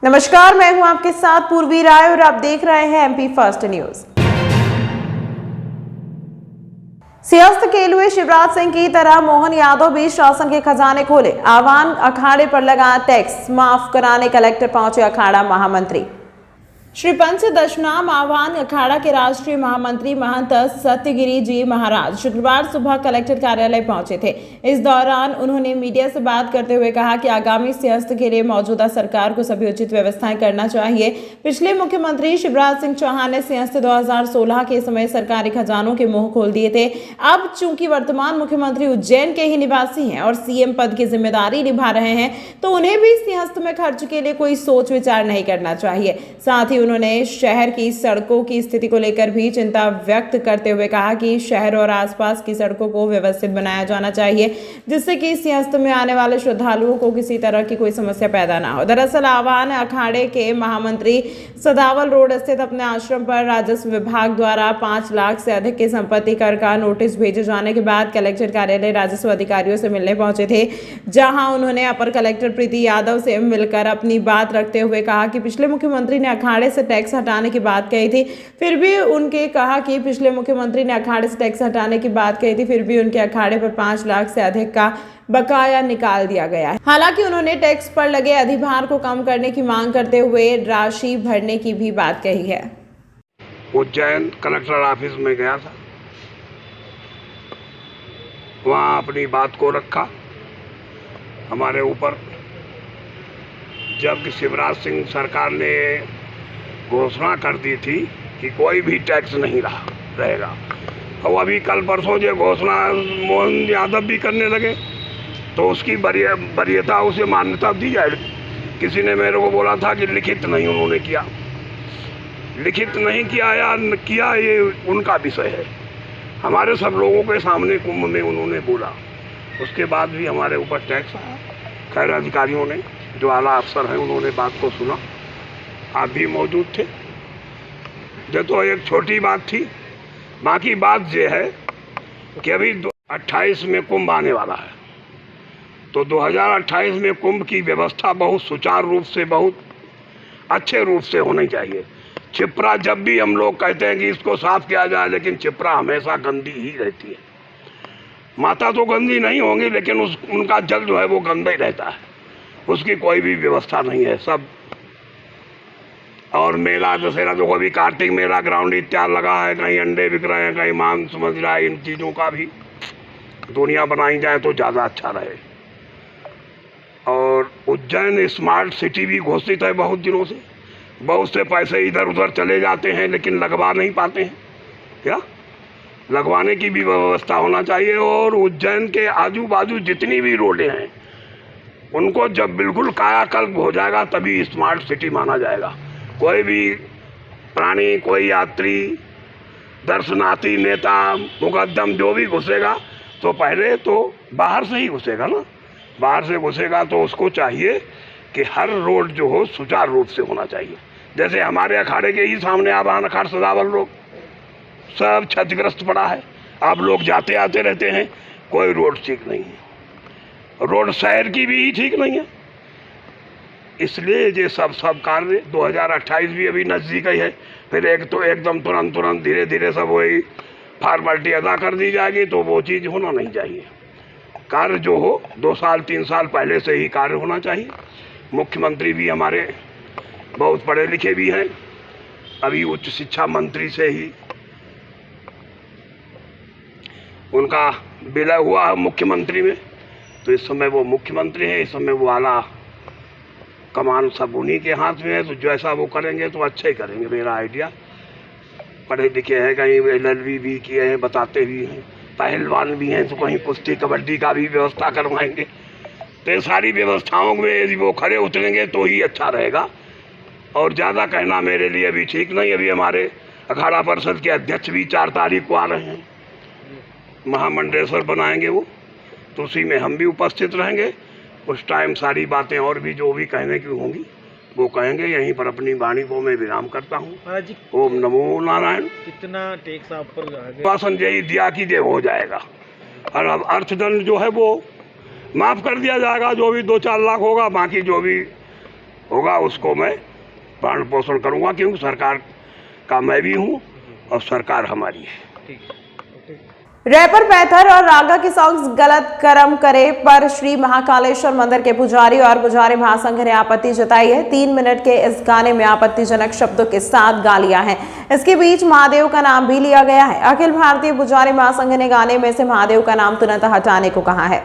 नमस्कार, मैं हूं आपके साथ पूर्वी राय और आप देख रहे हैं एमपी फर्स्ट न्यूज। सिंहस्थ केलुए शिवराज सिंह की तरह मोहन यादव भी शासन के खजाने खोले। आह्वान, अखाड़े पर लगा टैक्स माफ कराने कलेक्टर पहुंचे अखाड़ा महामंत्री। श्री पंच दशनाम आह्वान अखाड़ा के राष्ट्रीय महामंत्री महंत सत्यगिरी जी महाराज शुक्रवार सुबह कलेक्टर कार्यालय पहुंचे थे। इस दौरान उन्होंने मीडिया से बात करते हुए कहा कि आगामी सिंहस्थ के लिए मौजूदा सरकार को सभी उचित व्यवस्थाएं करना चाहिए। पिछले मुख्यमंत्री शिवराज सिंह चौहान ने सिंहस्थ 2016 के समय सरकारी खजानों के मुंह खोल दिए थे। अब चूंकि वर्तमान मुख्यमंत्री उज्जैन के ही निवासी हैं और सीएम पद की जिम्मेदारी निभा रहे हैं, तो उन्हें भी सिंहस्थ में खर्च के लिए कोई सोच विचार नहीं करना चाहिए। साथ ही उन्होंने शहर की सड़कों की स्थिति को लेकर भी चिंता व्यक्त करते हुए कहा कि शहर और आसपास की सड़कों को व्यवस्थित बनाया जाना चाहिए, जिससे कि सिंहस्थ में आने वाले श्रद्धालुओं को किसी तरह की कोई समस्या पैदा ना हो। दरअसल आह्वान अखाड़े के महामंत्री सदावल रोड स्थित अपने आश्रम पर राजस्व विभाग द्वारा 5 लाख से अधिक की संपत्ति कर का नोटिस भेजे जाने के बाद कलेक्टर कार्यालय राजस्व अधिकारियों से मिलने पहुंचे थे, जहां उन्होंने अपर कलेक्टर प्रीति यादव से मिलकर अपनी बात रखते हुए कहा कि पिछले मुख्यमंत्री ने अखाड़े से टैक्स हटाने की बात कही थी, फिर भी उनके अखाड़े पर 5 लाख से अधिक का बकाया निकाल दिया गया है। हालांकि उन्होंने टैक्स पर लगे अधिभार को कम करने की मांग करते हुए राशि भरने की भी बात कही है। उज्जैन कलेक्टर ऑफिस में गया था, वहाँ अपनी बात को रखा हमारे ऊपर। जब शिवराज सिंह सरकार ने घोषणा कर दी थी कि कोई भी टैक्स नहीं रहेगा, और अभी कल परसों जो घोषणा मोहन यादव भी करने लगे, तो उसकी वरीयता उसे मान्यता दी जाएगी। किसी ने मेरे को बोला था कि लिखित नहीं उन्होंने किया, लिखित नहीं किया या किया ये उनका विषय है। हमारे सब लोगों के सामने कुंभ में उन्होंने बोला, उसके बाद भी हमारे ऊपर टैक्स आया। खैर अधिकारियों ने, जो आला अफसर हैं, उन्होंने बात को सुना, आप भी मौजूद थे। ये तो एक छोटी बात थी। बाकी बात ये है कि अभी 2028 में कुंभ आने वाला है, तो 2028 में कुंभ की व्यवस्था बहुत सुचारू रूप से, बहुत अच्छे रूप से होनी चाहिए। छिपरा जब भी हम लोग कहते हैं कि इसको साफ किया जाए, लेकिन छिपरा हमेशा गंदी ही रहती है। माता तो गंदी नहीं होंगी, लेकिन उनका जल जो है वो गंदा ही रहता है, उसकी कोई भी व्यवस्था नहीं है सब। और मेला दशहरा जो अभी कार्तिक मेला ग्राउंड इत्यादि लगा है, कहीं अंडे बिक रहे हैं, कहीं मांस समझ रहा है। इन चीज़ों का भी दुनिया बनाई जाए तो ज़्यादा अच्छा रहे। और उज्जैन स्मार्ट सिटी भी घोषित है बहुत दिनों से। बहुत से पैसे इधर उधर चले जाते हैं, लेकिन लगवा नहीं पाते हैं। क्या लगवाने की भी व्यवस्था होना चाहिए। और उज्जैन के आजू बाजू जितनी भी रोडें हैं, उनको जब बिल्कुल कायाकल्प हो जाएगा तभी स्मार्ट सिटी माना जाएगा। कोई भी प्राणी, कोई यात्री, दर्शनार्थी, नेता, मुकद्दम जो भी घुसेगा, तो पहले तो बाहर से ही घुसेगा ना। बाहर से घुसेगा तो उसको चाहिए कि हर रोड जो हो सुचारू रूप से होना चाहिए। जैसे हमारे अखाड़े के ही सामने आवाहन अखाड़ सदावल रोड सब क्षतिग्रस्त पड़ा है। आप लोग जाते आते रहते हैं, कोई रोड ठीक नहीं है। रोड शहर की भी ठीक नहीं है। इसलिए ये सब कार्य 2028 भी अभी नज़दीक ही है। फिर एक तो एकदम तुरंत धीरे धीरे सब वही फॉर्मेलिटी अदा कर दी जाएगी, तो वो चीज़ होना नहीं चाहिए। कार्य जो हो 2 साल 3 साल पहले से ही कार्य होना चाहिए। मुख्यमंत्री भी हमारे बहुत पढ़े लिखे भी हैं, अभी उच्च शिक्षा मंत्री से ही उनका विलय हुआ है मुख्यमंत्री में, तो इस समय वो मुख्यमंत्री हैं, इस समय वो आला कमान सब उन्हीं के हाथ में है। तो जैसा वो करेंगे तो अच्छा ही करेंगे, मेरा आइडिया। पढ़े लिखे हैं, कहीं LLB भी किए हैं, बताते भी हैं, पहलवान भी हैं, तो कहीं कुश्ती कबड्डी का भी व्यवस्था करवाएंगे। तो ये सारी व्यवस्थाओं में यदि वो खड़े उतरेंगे तो ही अच्छा रहेगा। और ज़्यादा कहना मेरे लिए अभी ठीक नहीं। अभी हमारे अखाड़ा परिषद के अध्यक्ष भी 4 तारीख को आ रहे हैं, महामंडलेश्वर बनाएंगे वो, तो उसी में हम भी उपस्थित रहेंगे। उस टाइम सारी बातें और भी जो भी कहने की होंगी वो कहेंगे। यहीं पर अपनी वाणी को मैं विराम करता हूँ। ओम नमो नारायण। कितना टैक्स आप पर शासन यही दिया कि ये हो जाएगा, और अब अर्थदंड जो है वो माफ़ कर दिया जाएगा। जो भी 2-4 लाख होगा, बाकी जो भी होगा उसको मैं पालन पोषण करूँगा, क्योंकि सरकार का मैं भी हूँ और सरकार हमारी है। रैपर पैथर और रागा के सॉन्ग्स गलत कर्म करे पर श्री महाकालेश्वर मंदिर के पुजारी और पुजारी महासंघ ने आपत्ति जताई है। 3 मिनट के इस गाने में आपत्तिजनक शब्दों के साथ गालियां हैं। इसके बीच महादेव का नाम भी लिया गया है। अखिल भारतीय पुजारी महासंघ ने गाने में से महादेव का नाम तुरंत हटाने को कहा है।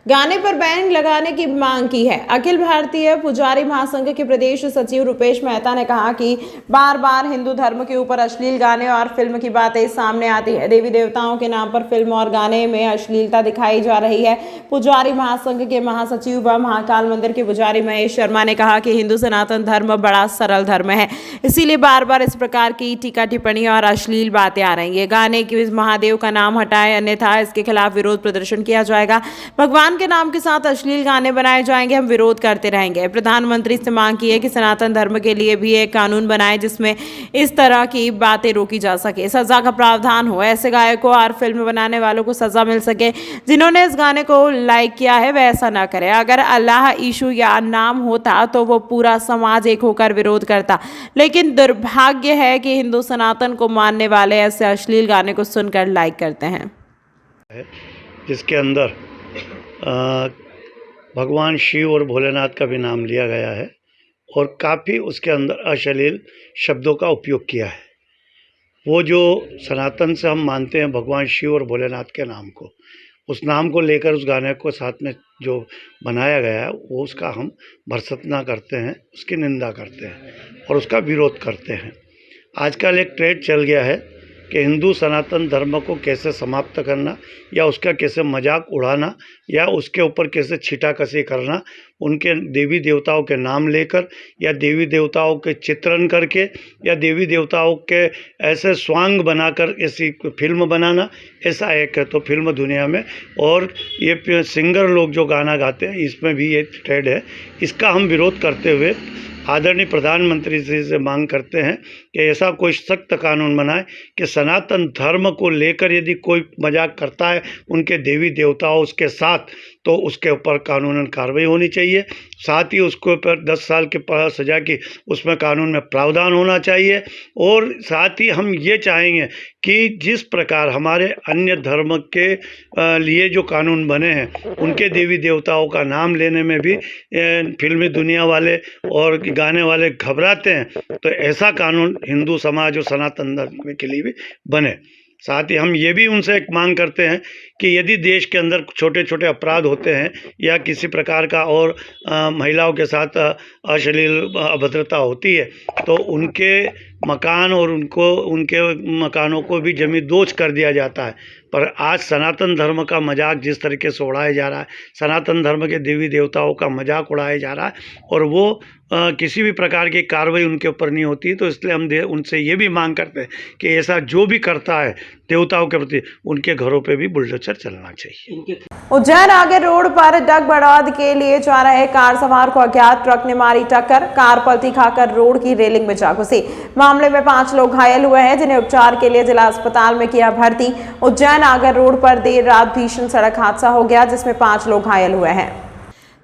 गाने पर बैन लगाने की मांग की है। अखिल भारतीय पुजारी महासंघ के प्रदेश सचिव रुपेश मेहता ने कहा कि बार बार हिंदू धर्म के ऊपर अश्लील गाने और फिल्म की बातें सामने आती है। देवी देवताओं के नाम पर फिल्म और गाने में अश्लीलता दिखाई जा रही है। पुजारी महासंघ के महासचिव व महाकाल मंदिर के पुजारी महेश शर्मा ने कहा कि हिंदू सनातन धर्म बड़ा सरल धर्म है, इसीलिए बार बार इस प्रकार की टीका टिप्पणी और अश्लील बातें आ रही है। गाने की महादेव का नाम हटाए, अन्यथा इसके खिलाफ विरोध प्रदर्शन किया जाएगा। भगवान के नाम के साथ अश्लील गाने बनाए जाएंगे, हम विरोध करते रहेंगे। प्रधानमंत्री से मांग की है कि सनातन धर्म के लिए भी एक कानून बनाए जिसमें इस तरह की बातें रोकी जा सके, सजा का प्रावधान हो, ऐसे गायकों और फिल्म बनाने वालों को सजा मिल सके। जिन्होंने इस गाने को लाइक किया है वह ऐसा ना करे। अगर अल्लाह, ईशु या नाम होता तो वो पूरा समाज एक होकर विरोध करता, लेकिन दुर्भाग्य है कि हिंदू सनातन को मानने वाले ऐसे अश्लील गाने को सुनकर लाइक करते हैं, जिसके अंदर भगवान शिव और भोलेनाथ का भी नाम लिया गया है और काफ़ी उसके अंदर अश्लील शब्दों का उपयोग किया है। वो जो सनातन से हम मानते हैं भगवान शिव और भोलेनाथ के नाम को, उस नाम को लेकर उस गाने को साथ में जो बनाया गया है वो उसका हम भर्त्सना करते हैं, उसकी निंदा करते हैं और उसका विरोध करते हैं। आजकल एक ट्रेंड चल गया है कि हिंदू सनातन धर्म को कैसे समाप्त करना या उसका कैसे मजाक उड़ाना या उसके ऊपर कैसे छीटाकशी करना, उनके देवी देवताओं के नाम लेकर या देवी देवताओं के चित्रण करके या देवी देवताओं के ऐसे स्वांग बनाकर ऐसी फिल्म बनाना, ऐसा एक है तो फिल्म दुनिया में। और ये सिंगर लोग जो गाना गाते हैं इसमें भी ये ट्रेंड है। इसका हम विरोध करते हुए आदरणीय प्रधानमंत्री जी से मांग करते हैं कि ऐसा कोई सख्त कानून बनाए कि सनातन धर्म को लेकर यदि कोई मजाक करता है उनके देवी देवताओं उसके साथ, तो उसके ऊपर कानूनन कार्रवाई होनी चाहिए। साथ ही उसके ऊपर 10 साल के सज़ा की उसमें कानून में प्रावधान होना चाहिए। और साथ ही हम ये चाहेंगे कि जिस प्रकार हमारे अन्य धर्म के लिए जो कानून बने हैं उनके देवी देवताओं का नाम लेने में भी फिल्मी दुनिया वाले और गाने वाले घबराते हैं, तो ऐसा कानून हिंदू समाज और सनातन धर्म के लिए भी बने। साथ ही हम ये भी उनसे एक मांग करते हैं कि यदि देश के अंदर छोटे छोटे अपराध होते हैं या किसी प्रकार का और महिलाओं के साथ अश्लील अभद्रता होती है तो उनके मकान और उनके मकानों को भी जमींदोज कर दिया जाता है। पर आज सनातन धर्म का मजाक जिस तरीके से उड़ाया जा रहा है, सनातन धर्म के देवी देवताओं का मजाक उड़ाया जा रहा है और वो किसी भी प्रकार की कार्रवाई उनके ऊपर नहीं होती, तो इसलिए हम उनसे ये भी मांग करते हैं कि ऐसा जो भी करता है देवताओं के प्रति उनके घरों पे भी बुलडोजर चलना चाहिए। उज्जैन आगे रोड पर डग बड़ौद के लिए जा रहे कार सवार को अज्ञात ट्रक ने मारी टक्कर, कार पलटी खाकर रोड की रेलिंग में जा घुसी। मामले में 5 लोग घायल हुए हैं जिन्हें उपचार के लिए जिला अस्पताल में किया भर्ती। उज्जैन आगर रोड पर देर रात भीषण सड़क हादसा हो गया जिसमें 5 लोग घायल हुए हैं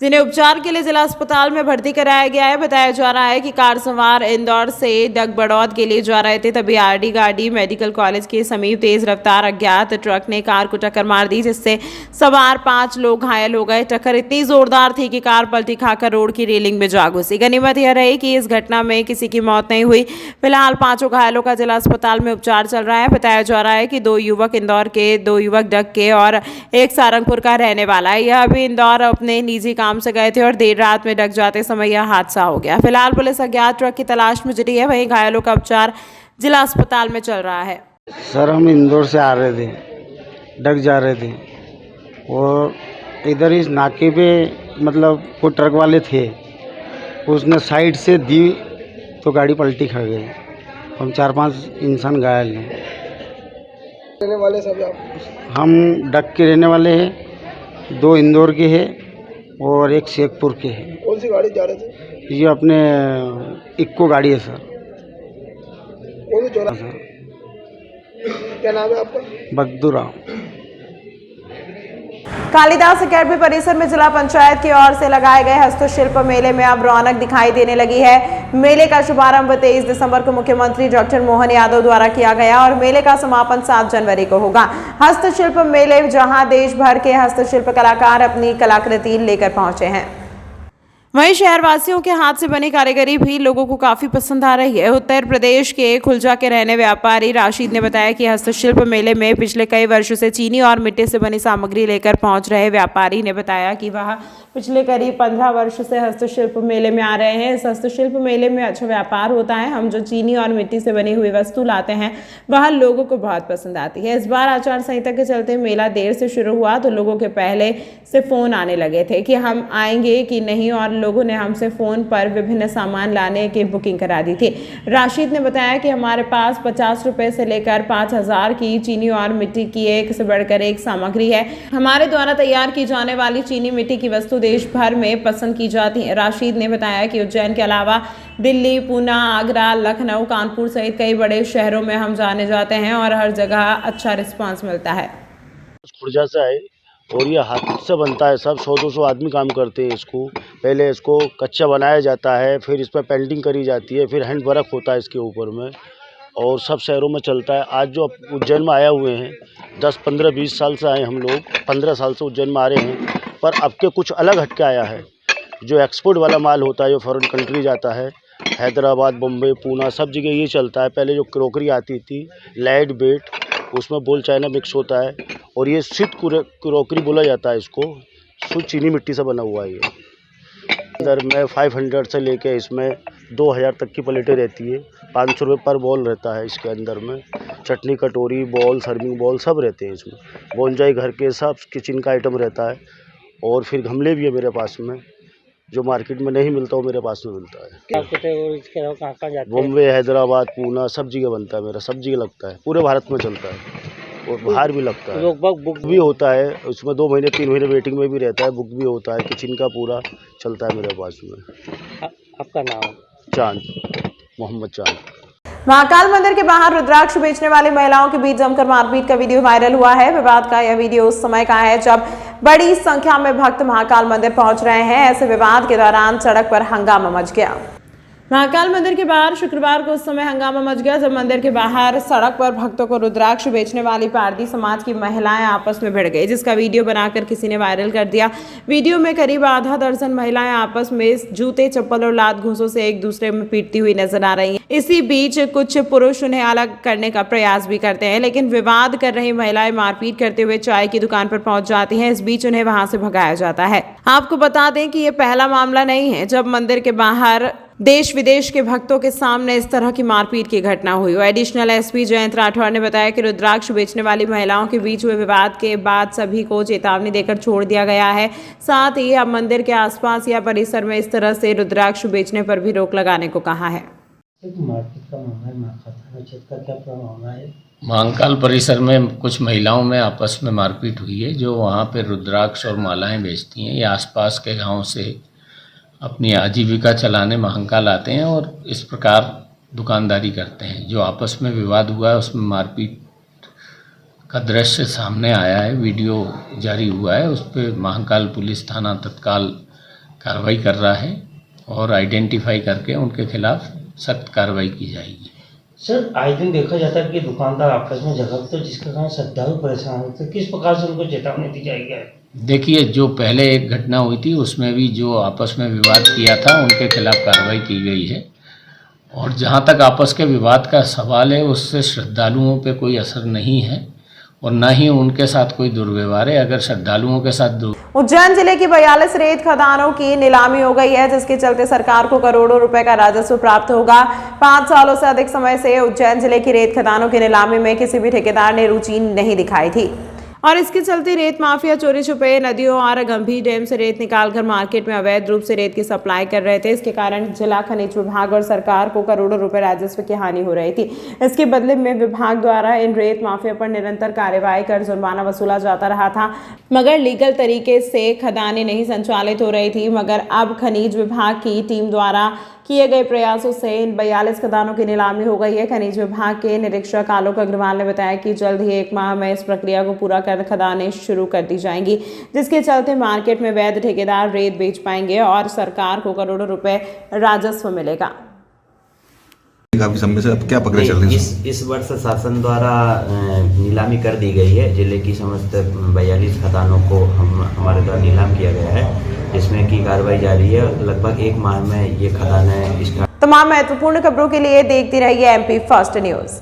जिन्हें उपचार के लिए जिला अस्पताल में भर्ती कराया गया है। बताया जा रहा है कि कार सवार इंदौर से डग बड़ौद के लिए जा रहे थे, तभी आरडी गाड़ी मेडिकल कॉलेज के समीप तेज रफ्तार अज्ञात ट्रक ने कार को टक्कर मार दी जिससे सवार 5 लोग घायल हो गए। टक्कर इतनी जोरदार थी कि कार पलटी खाकर रोड की रेलिंग में जा घुसी। गनीमत यह रही कि इस घटना में किसी की मौत नहीं हुई। फिलहाल 5 घायलों का जिला अस्पताल में उपचार चल रहा है। बताया जा रहा है कि 2 युवक इंदौर के, 2 युवक डग के और 1 सारंगपुर का रहने वाला है। यह अभी इंदौर अपने निजी काम से गए थे और देर रात में डग जाते समय यह हादसा हो गया। फिलहाल पुलिस अज्ञात ट्रक की तलाश में जुटी है, वहीं घायलों का उपचार जिला अस्पताल में चल रहा है। सर हम इंदौर से आ रहे थे, डग जा रहे थे और इधर इस नाके पे मतलब कोई ट्रक वाले थे, उसने साइड से दी तो गाड़ी पलटी खा गई। हम 4-5 इंसान घायल हैं। रहने वाले सब आप? हम डग के रहने वाले हैं, 2 इंदौर के हैं और 1 शेखपुर के हैं। कौन सी गाड़ी जा रहे थे? ये अपने इक्को गाड़ी है सर। कौन सी चौरा? सर क्या नाम है आपका? बद्दूराम। कालिदास अकेडमी परिसर में जिला पंचायत की ओर से लगाए गए हस्तशिल्प मेले में अब रौनक दिखाई देने लगी है। मेले का शुभारंभ 23 दिसंबर को मुख्यमंत्री डॉक्टर मोहन यादव द्वारा किया गया और मेले का समापन 7 जनवरी को होगा। हस्तशिल्प मेले जहां देश भर के हस्तशिल्प कलाकार अपनी कलाकृति लेकर पहुंचे हैं, वहीं शहरवासियों के हाथ से बनी कारीगरी भी लोगों को काफी पसंद आ रही है। उत्तर प्रदेश के खुलजा के रहने व्यापारी राशिद ने बताया कि हस्तशिल्प मेले में पिछले कई वर्षों से चीनी और मिट्टी से बनी सामग्री लेकर पहुंच रहे व्यापारी ने बताया कि वह पिछले करीब 15 वर्ष से हस्तशिल्प मेले में आ रहे हैं। इस हस्तशिल्प मेले में अच्छा व्यापार होता है। हम जो चीनी और मिट्टी से बनी हुई वस्तु लाते हैं वह लोगों को बहुत पसंद आती है। इस बार आचार संहिता के चलते मेला देर से शुरू हुआ तो लोगों के पहले से फोन आने लगे थे कि हम आएंगे कि नहीं, और लोगों ने हमसे फोन पर विभिन्न सामान लाने की बुकिंग करा दी थी। राशिद ने बताया कि हमारे पास 50 रुपए से लेकर 5000 की चीनी और मिट्टी की एक से बढ़कर एक सामग्री है। हमारे द्वारा तैयार की जाने वाली चीनी मिट्टी की वस्तु देश भर में पसंद की जाती है। राशिद ने बताया कि उज्जैन के अलावा दिल्ली, पूना, आगरा, लखनऊ, कानपुर सहित कई बड़े शहरों में हम जाने जाते हैं और हर जगह अच्छा रिस्पांस मिलता है। खुर्जा से है और ये हाथ से बनता है। सब 100-200 आदमी काम करते हैं इसको। पहले इसको कच्चा बनाया जाता है, फिर इस पर पेंटिंग करी जाती है, फिर हैंड वर्क होता है इसके ऊपर में, और सब शहरों में चलता है। आज जो उज्जैन में आया हुए हैं 10, 15, 20 साल से आए हम लोग, 15 साल से उज्जैन में आ रहे हैं, पर अब के कुछ अलग हटके आया है। जो एक्सपोर्ट वाला माल होता है, जो फॉरेन कंट्री जाता है, हैदराबाद, बम्बई, पूना, सब जगह ये चलता है। पहले जो क्रोकरी आती थी लाइट वेट, उसमें बोल चाइना मिक्स होता है, और ये शुद्ध क्रोकरी बोला जाता है इसको। शुद्ध चीनी मिट्टी से बना हुआ है ये। अंदर में 500 से लेके इसमें 2000 तक की प्लेटें रहती है। 500 रुपये पर बॉल रहता है इसके अंदर में। चटनी कटोरी, बॉल, सर्विंग बॉल सब रहते हैं इसमें। बोनजाई घर के सब किचन का आइटम रहता है। और फिर गमले भी है मेरे पास में, जो मार्केट में नहीं मिलता वो मेरे पास में मिलता है। बॉम्बे, हैदराबाद, पूना सब जगह बनता है मेरा, सब जगह लगता है, पूरे भारत में चलता है और बाहर भी लगता है। बुक भी होता है उसमें, 2 महीने 3 महीने वेटिंग में भी रहता है। बुक भी होता है, किचन का पूरा चलता है मेरे पास में। आपका नाम? चांद, मोहम्मद चांद। महाकाल मंदिर के बाहर रुद्राक्ष बेचने वाली महिलाओं के बीच जमकर मारपीट का वीडियो वायरल हुआ है। विवाद का यह वीडियो उस समय का है जब बड़ी संख्या में भक्त महाकाल मंदिर पहुंच रहे हैं। ऐसे विवाद के दौरान सड़क पर हंगामा मच गया। महाकाल मंदिर के बाहर शुक्रवार को उस समय हंगामा मच गया जब मंदिर के बाहर सड़क पर भक्तों को रुद्राक्ष बेचने वाली पारधी समाज की महिलाएं आपस में भिड़ गई, जिसका वीडियो बनाकर किसी ने वायरल कर दिया। वीडियो में करीब आधा दर्जन महिलाएं आपस में जूते, चप्पल और लात घूंसों से एक दूसरे में पीटती हुई नजर आ रही हैं। इसी बीच कुछ पुरुष उन्हें अलग करने का प्रयास भी करते हैं, लेकिन विवाद कर रही महिलाएं मारपीट करते हुए चाय की दुकान पर पहुंच जाती हैं। इस बीच उन्हें वहां से भगाया जाता है। आपको बता दें कि ये पहला मामला नहीं है जब मंदिर के बाहर देश विदेश के भक्तों के सामने इस तरह की मारपीट की घटना हुई। एडिशनल एसपी जयंत राठौर ने बताया कि रुद्राक्ष बेचने वाली महिलाओं के बीच हुए विवाद के बाद सभी को चेतावनी देकर छोड़ दिया गया है। साथ ही अब मंदिर के आसपास या परिसर में इस तरह से रुद्राक्ष बेचने पर भी रोक लगाने को कहा है। मारपीट का मामला क्या मामला है? महाकाल परिसर में कुछ महिलाओं में आपस में मारपीट हुई है जो वहाँ पर रुद्राक्ष और मालाएं बेचती हैं। ये आसपास के गांव से अपनी आजीविका चलाने महाकाल आते हैं और इस प्रकार दुकानदारी करते हैं। जो आपस में विवाद हुआ है उसमें मारपीट का दृश्य सामने आया है, वीडियो जारी हुआ है। उस पर महाकाल पुलिस थाना तत्काल कार्रवाई कर रहा है और आइडेंटिफाई करके उनके खिलाफ सख्त कार्रवाई की जाएगी। सर, आए दिन देखा जाता है कि दुकानदार आपस में झगड़ते हैं जिसके कारण श्रद्धालु परेशान होते हैं। किस प्रकार से उनको चेतावनी दी जाएगी? देखिए, जो पहले एक घटना हुई थी उसमें भी जो आपस में विवाद किया था उनके खिलाफ कार्रवाई की गई है। और जहां तक आपस के विवाद का सवाल है उससे श्रद्धालुओं पे कोई असर नहीं है और न ही उनके साथ कोई दुर्व्यवहार है। अगर श्रद्धालुओं के साथ उज्जैन जिले की 42 रेत खदानों की नीलामी हो गई है, जिसके चलते सरकार को करोड़ों रुपए का राजस्व प्राप्त होगा। 5 सालों से अधिक समय से उज्जैन जिले की रेत खदानों की नीलामी में किसी भी ठेकेदार ने रुचि नहीं दिखाई थी और इसके चलते रेत माफिया चोरी छुपे नदियों और गंभीर डैम से रेत निकालकर मार्केट में अवैध रूप से रेत की सप्लाई कर रहे थे। इसके कारण जिला खनिज विभाग और सरकार को करोड़ों रुपए राजस्व की हानि हो रही थी। इसके बदले में विभाग द्वारा इन रेत माफिया पर निरंतर कार्रवाई कर जुर्माना वसूला जाता रहा था, मगर लीगल तरीके से खदानें नहीं संचालित हो रही थी। मगर अब खनिज विभाग की टीम द्वारा किए गए प्रयासों से इन 42 खदानों की नीलामी हो गई है। खनिज विभाग के निरीक्षक आलोक अग्रवाल ने बताया कि जल्द ही 1 माह में इस प्रक्रिया को पूरा कर खदानें शुरू कर दी जाएंगी, जिसके चलते मार्केट में वैध ठेकेदार रेत बेच पाएंगे और सरकार को करोड़ों रुपए राजस्व मिलेगा। काफी समय से अब क्या प्रक्रिया चल रही है? इस वर्ष शासन द्वारा नीलामी कर दी गई है। जिले की समस्त 42 खदानों को हमारे द्वारा नीलाम किया गया है, जिसमें की कार्रवाई जारी है। लगभग 1 माह में ये खदानें स्टार्ट। तमाम महत्वपूर्ण खबरों के लिए देखते रहिए MP फर्स्ट न्यूज।